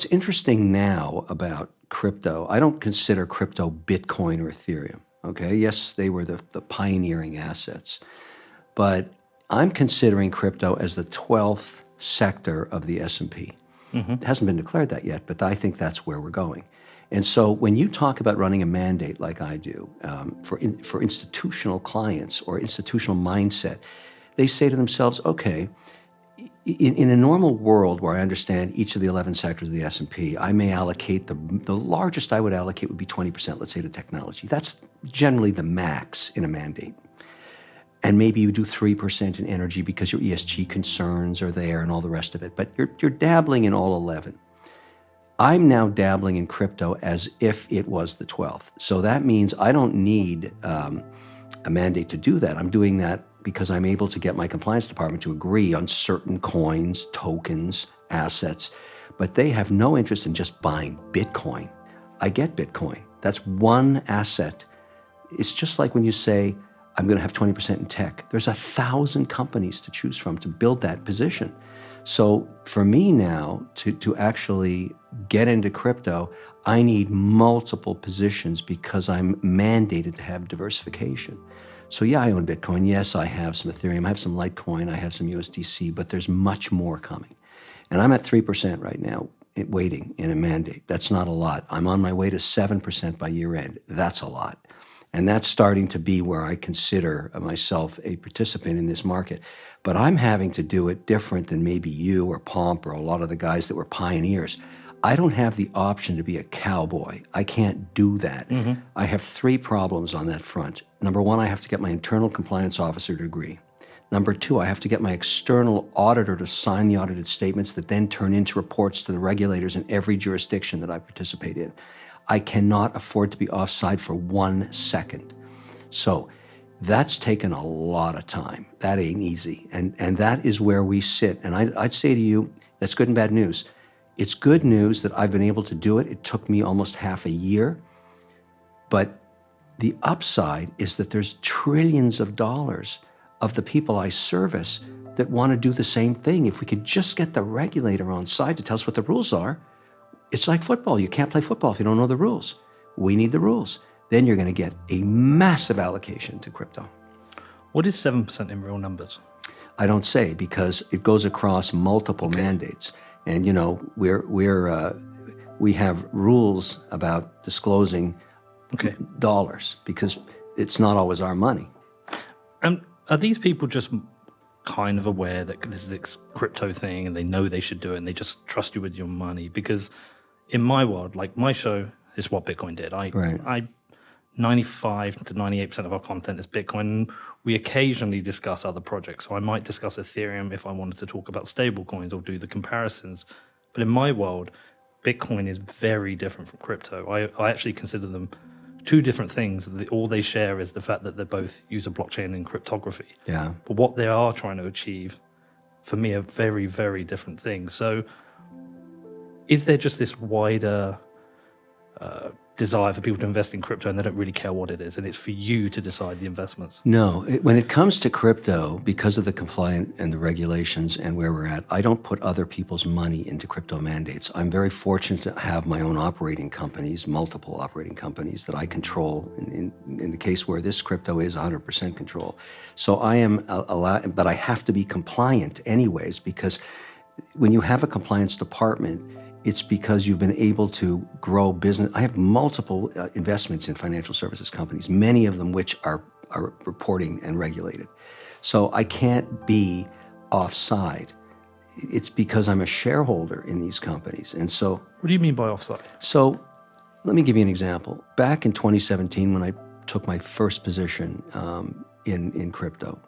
It's interesting now about crypto. I don't consider crypto Bitcoin or Ethereum. Okay. Yes, they were the pioneering assets, but I'm considering crypto as the 12th sector of the S&P. It hasn't been declared that yet, but I think that's where we're going. And so when you talk about running a mandate like I do for institutional clients or institutional mindset, they say to themselves, okay, in a normal world where I understand each of the 11 sectors of the S&P, I may allocate the largest I would allocate would be 20%, let's say, to technology. That's generally the max in a mandate. And maybe you do 3% in energy because your ESG concerns are there and all the rest of it. But you're dabbling in all 11. I'm now dabbling in crypto as if it was the 12th. So that means I don't need a mandate to do that. I'm doing that because I'm able to get my compliance department to agree on certain coins, tokens, assets, but they have no interest in just buying Bitcoin. I get Bitcoin. That's one asset. It's just like when you say, I'm going to have 20% in tech. There's 1,000 companies to choose from to build that position. So for me now to actually get into crypto, I need multiple positions because I'm mandated to have diversification. So yeah, I own Bitcoin. Yes, I have some Ethereum. I have some Litecoin. I have some USDC, but there's much more coming. And I'm at 3% right now, waiting in a mandate. That's not a lot. I'm on my way to 7% by year end. That's a lot. And that's starting to be where I consider myself a participant in this market. But I'm having to do it different than maybe you or Pomp or a lot of the guys that were pioneers. I don't have the option to be a cowboy. I can't do that. I have three problems on that front. Number one, I have to get my internal compliance officer to agree. Number two, I have to get my external auditor to sign the audited statements that then turn into reports to the regulators in every jurisdiction that I participate in. I cannot afford to be offside for 1 second. So that's taken a lot of time. That ain't easy. And that is where we sit. And I'd say to you, that's good and bad news. It's good news that I've been able to do it. It took me almost half a year. But the upside is that there's trillions of dollars of the people I service that want to do the same thing. If we could just get the regulator on side to tell us what the rules are, it's like football. You can't play football if you don't know the rules. We need the rules. Then you're going to get a massive allocation to crypto. What is 7% in real numbers? I don't say because it goes across multiple mandates. And, you know, we have rules about disclosing dollars because it's not always our money. And are these people just kind of aware that this is this crypto thing and they know they should do it and they just trust you with your money? Because in my world, like my show is what Bitcoin did. I 95 to 98% of our content is Bitcoin. We occasionally discuss other projects. So I might discuss Ethereum if I wanted to talk about stable coins or do the comparisons. But in my world, Bitcoin is very different from crypto. I actually consider them two different things. All they share is the fact that they both use a blockchain and cryptography. Yeah. But what they are trying to achieve, for me, are very, very different things. So is there just this wider desire for people to invest in crypto and they don't really care what it is, and it's for you to decide the investments? No, when it comes to crypto, because of the compliance and the regulations and where we're at, I don't put other people's money into crypto mandates. I'm very fortunate to have my own operating companies, multiple operating companies that I control in the case where this crypto is 100% control. So I am allowed, but I have to be compliant anyways, because when you have a compliance department, it's because you've been able to grow business. I have multiple investments in financial services companies, many of them which are reporting and regulated. So I can't be offside. It's because I'm a shareholder in these companies. And so... What do you mean by offside? So let me give you an example. Back in 2017, when I took my first position in crypto,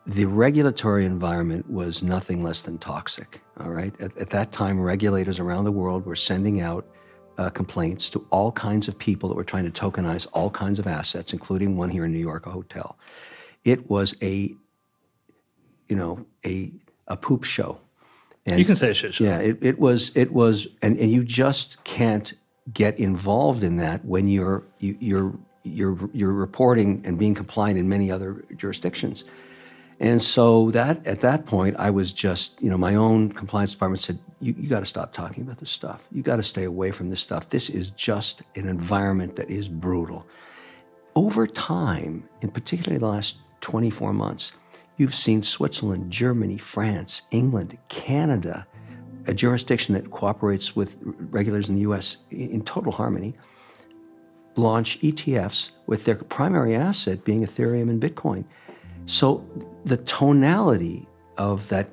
the regulatory environment was nothing less than toxic, all right? At that time, regulators around the world were sending out complaints to all kinds of people that were trying to tokenize all kinds of assets, including one here in New York, a hotel. It was a poop show. And you can say a shit show. Yeah, it was, and you just can't get involved in that when you're reporting and being compliant in many other jurisdictions. And so that at that point, I was just, my own compliance department said, you got to stop talking about this stuff. You got to stay away from this stuff. This is just an environment that is brutal. Over time, in particularly the last 24 months, you've seen Switzerland, Germany, France, England, Canada, a jurisdiction that cooperates with regulators in the US in total harmony, launch ETFs with their primary asset being Ethereum and Bitcoin. So the tonality of that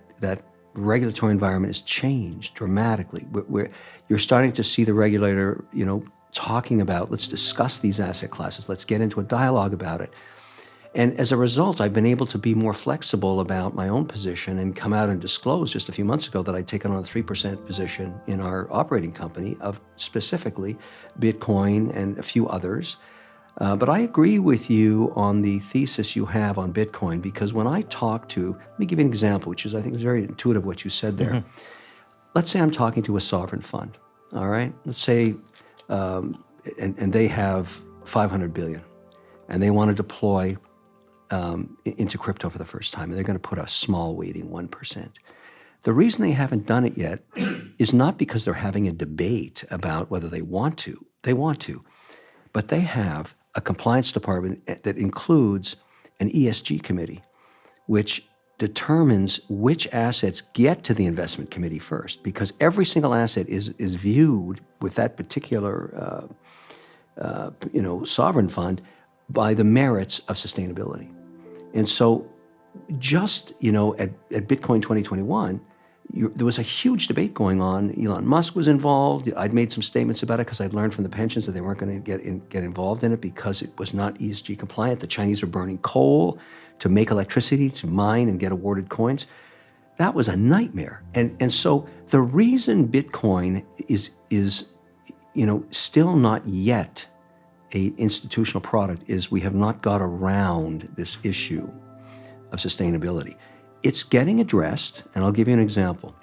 regulatory environment has changed dramatically. You're starting to see the regulator, talking about, let's discuss these asset classes, let's get into a dialogue about it. And as a result, I've been able to be more flexible about my own position and come out and disclose just a few months ago that I'd taken on a 3% position in our operating company of specifically Bitcoin and a few others. But I agree with you on the thesis you have on Bitcoin, because when I talk to, let me give you an example, which is, I think is very intuitive what you said there. Mm-hmm. Let's say I'm talking to a sovereign fund, all right? Let's say, and they have 500 billion, and they want to deploy into crypto for the first time, and they're going to put a small weighting, 1%. The reason they haven't done it yet is not because they're having a debate about whether they want to. They want to, but they have a compliance department that includes an ESG committee, which determines which assets get to the investment committee first, because every single asset is viewed with that particular sovereign fund by the merits of sustainability. And so just, at Bitcoin 2021, there was a huge debate going on. Elon Musk was involved. I'd made some statements about it because I'd learned from the pensions that they weren't going to get involved in it because it was not ESG compliant. The Chinese were burning coal to make electricity, to mine and get awarded coins. That was a nightmare. And so the reason Bitcoin is still not yet an institutional product is we have not got around this issue of sustainability. It's getting addressed, and I'll give you an example.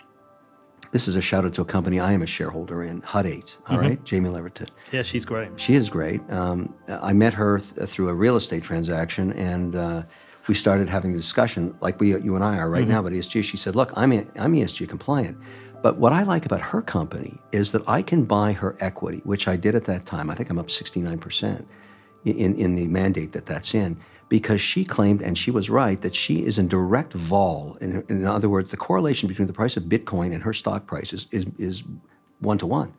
This is a shout out to a company I am a shareholder in, Hut 8, all right? Jamie Leverton. Yeah, she's great. She is great. I met her through a real estate transaction, and we started having a discussion like you and I are right now about ESG. She said, look, I'm ESG compliant. But what I like about her company is that I can buy her equity, which I did at that time. I think I'm up 69% in the mandate that's in, because she claimed, and she was right, that she is in direct vol. In other words, the correlation between the price of Bitcoin and her stock price is 1-to-1.